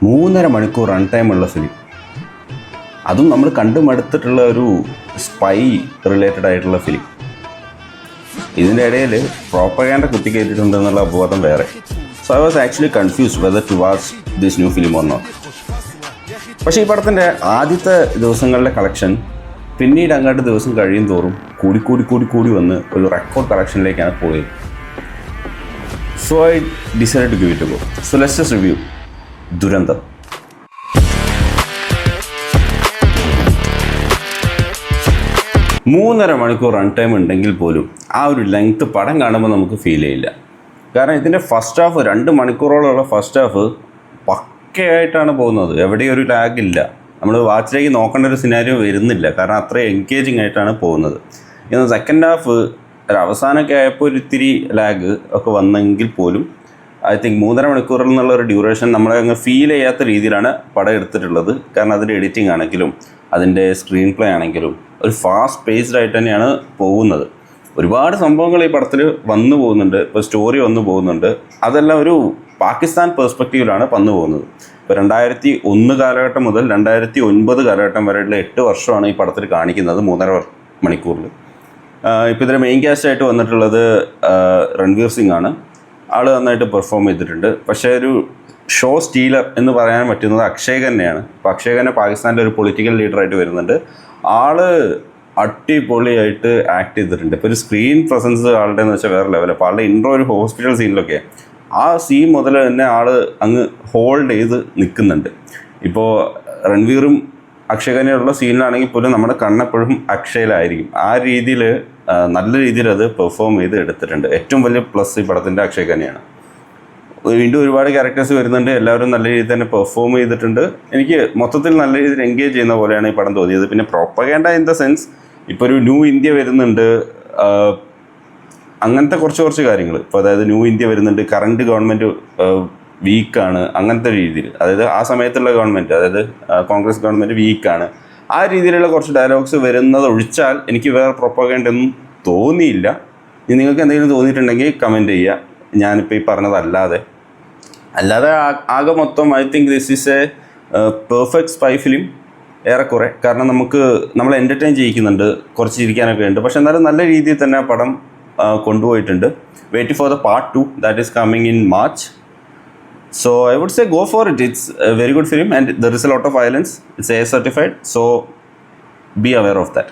3.5 മണിക്കൂർ run time ഉള്ള film, അതും നമ്മൾ കണ്ടു മടുത്തിട്ടുള്ള ഒരു സ്പൈ റിലേറ്റഡ് ആയിട്ടുള്ള ഫിലിം. ഇതിൻ്റെ ഇടയിൽ പ്രോപ്പഗാൻഡ കുത്തിക്കയറ്റിട്ടുണ്ടെന്നുള്ള അപവാദം വേറെ. So I was actually confused whether to watch this new film or not. പക്ഷേ ഈ പടത്തിൻ്റെ ആദ്യത്തെ ദിവസങ്ങളിലെ കളക്ഷൻ പിന്നീട് അങ്ങോട്ട് ദിവസം കഴിയും തോറും കൂടി വന്ന് ഒരു റെക്കോർഡ് കളക്ഷനിലേക്കാണ് പോയത്. So I decide to give it a go. So let's just review ദുരന്തം. മൂന്നര മണിക്കൂർ റൺ ടൈം ഉണ്ടെങ്കിൽ പോലും ആ ഒരു ലെങ്ത് പടം കാണുമ്പോൾ നമുക്ക് ഫീൽ ചെയ്യില്ല. കാരണം ഇതിൻ്റെ ഫസ്റ്റ് ഹാഫ് 2 മണിക്കൂറോളമുള്ള ഫസ്റ്റ് ഹാഫ് പക്കയായിട്ടാണ് പോകുന്നത്. എവിടെയും ഒരു ലാഗ് ഇല്ല. നമ്മൾ വാച്ചിലേക്ക് നോക്കേണ്ട ഒരു സിനാരിയോ വരുന്നില്ല. കാരണം അത്രയും എൻഗേജിങ് ആയിട്ടാണ് പോകുന്നത്. എന്നാൽ സെക്കൻഡ് ഹാഫ് ഒരു അവസാനമൊക്കെ ആയപ്പോൾ ഒരു ഇത്തിരി ലാഗ് ഒക്കെ വന്നെങ്കിൽ പോലും ഐ തിങ്ക് 3.5 മണിക്കൂറിൽ നിന്നുള്ള ഒരു ഡ്യൂറേഷൻ നമ്മളെ അങ്ങ് ഫീൽ ചെയ്യാത്ത രീതിയിലാണ് പടം എടുത്തിട്ടുള്ളത്. കാരണം അതിൻ്റെ എഡിറ്റിംഗ് ആണെങ്കിലും അതിൻ്റെ സ്ക്രീൻ പ്ലേ ആണെങ്കിലും ഒരു ഫാസ്റ്റ് പേസ്ഡ് ആയിട്ട് തന്നെയാണ് പോകുന്നത്. ഒരുപാട് സംഭവങ്ങൾ ഈ പടത്തിൽ വന്നു പോകുന്നുണ്ട്. ഇപ്പോൾ സ്റ്റോറി വന്നു പോകുന്നുണ്ട്. അതെല്ലാം ഒരു പാകിസ്ഥാൻ പെർസ്പെക്റ്റീവിലാണ് വന്നു പോകുന്നത്. ഇപ്പോൾ 2001 കാലഘട്ടം മുതൽ 2009 കാലഘട്ടം വരെയുള്ള 8 വർഷമാണ് ഈ പടത്തിൽ കാണിക്കുന്നത് 3.5 മണിക്കൂറിൽ. ഇപ്പോൾ ഇതിൽ മെയിൻ കാസ്റ്റായിട്ട് വന്നിട്ടുള്ളത് രൺവീർ സിംഗ് ആണ്. ആൾ നന്നായിട്ട് പെർഫോം ചെയ്തിട്ടുണ്ട്. പക്ഷേ ഒരു ഷോ സ്റ്റീലർ എന്ന് പറയാൻ പറ്റുന്നത് അക്ഷയ് ഖന്നയാണ്. അപ്പോൾ അക്ഷയ് ഖന്ന പാകിസ്ഥാനിലെ ഒരു പൊളിറ്റിക്കൽ ലീഡറായിട്ട് വരുന്നുണ്ട്. ആൾ അടിപൊളിയായിട്ട് ആക്ട് ചെയ്തിട്ടുണ്ട്. ഇപ്പോൾ ഒരു സ്ക്രീൻ പ്രസൻസ് ആളുടെ എന്ന് വെച്ചാൽ വേറെ ലെവൽ. അപ്പോൾ ആളുടെ ഇൻട്രോ ഒരു ഹോസ്പിറ്റൽ സീനിലൊക്കെ ആ സീൻ മുതൽ തന്നെ ആൾ അങ്ങ് ഹോൾഡ് ചെയ്ത് നിൽക്കുന്നുണ്ട്. ഇപ്പോൾ രൺവീറും അക്ഷയ് ഖന്നയുള്ള സീനിലാണെങ്കിൽ പോലും നമ്മുടെ കണ്ണെപ്പോഴും അക്ഷയിലായിരിക്കും. ആ രീതിയിൽ നല്ല രീതിയിൽ അത് പെർഫോം ചെയ്ത് എടുത്തിട്ടുണ്ട്. ഏറ്റവും വലിയ പ്ലസ് ഈ പടത്തിൻ്റെ അക്ഷയ് ഖന്നയാണ്. വീണ്ടും ഒരുപാട് ക്യാരക്ടേഴ്സ് വരുന്നുണ്ട്. എല്ലാവരും നല്ല രീതിയിൽ തന്നെ പെർഫോം ചെയ്തിട്ടുണ്ട്. എനിക്ക് മൊത്തത്തിൽ നല്ല രീതിയിൽ എൻഗേജ് ചെയ്യുന്ന പോലെയാണ് ഈ പടം തോന്നിയത്. പിന്നെ പ്രോപ്പഗാൻഡ ഇൻ ദ സെൻസ് ഇപ്പോൾ ഒരു ന്യൂ ഇന്ത്യ വരുന്നുണ്ട്, അങ്ങനത്തെ കുറച്ച് കാര്യങ്ങൾ. ഇപ്പോൾ അതായത് ന്യൂ ഇന്ത്യ വരുന്നുണ്ട്, കറണ്ട് ഗവൺമെൻറ് വീക്കാണ്, അങ്ങനത്തെ രീതിയിൽ. അതായത് ആ സമയത്തുള്ള ഗവൺമെൻറ്, അതായത് കോൺഗ്രസ് ഗവൺമെൻറ് വീക്കാണ്, ആ രീതിയിലുള്ള കുറച്ച് ഡയലോഗ്സ് വരുന്നത് ഒഴിച്ചാൽ എനിക്ക് വേറെ പ്രോപ്പഗാൻഡ ഒന്നും തോന്നിയില്ല. ഇനി നിങ്ങൾക്ക് എന്തെങ്കിലും തോന്നിയിട്ടുണ്ടെങ്കിൽ കമൻറ്റ് ചെയ്യുക. ഞാനിപ്പോൾ ഈ പറഞ്ഞതല്ലാതെ ആകെ മൊത്തം I think this is A perfect spy film ഏറെക്കുറെ. കാരണം നമ്മൾ എൻ്റർടൈൻ ചെയ്യിക്കുന്നുണ്ട്, കുറച്ച് ചിരിക്കാനൊക്കെ ഉണ്ട്. പക്ഷെ എന്നാലും നല്ല രീതിയിൽ തന്നെ ആ പടം കൊണ്ടുപോയിട്ടുണ്ട്. Wait for the part 2 that is coming in March. So I would say go for it. It's a very good film and there is a lot of violence. It's A certified, so be aware of that.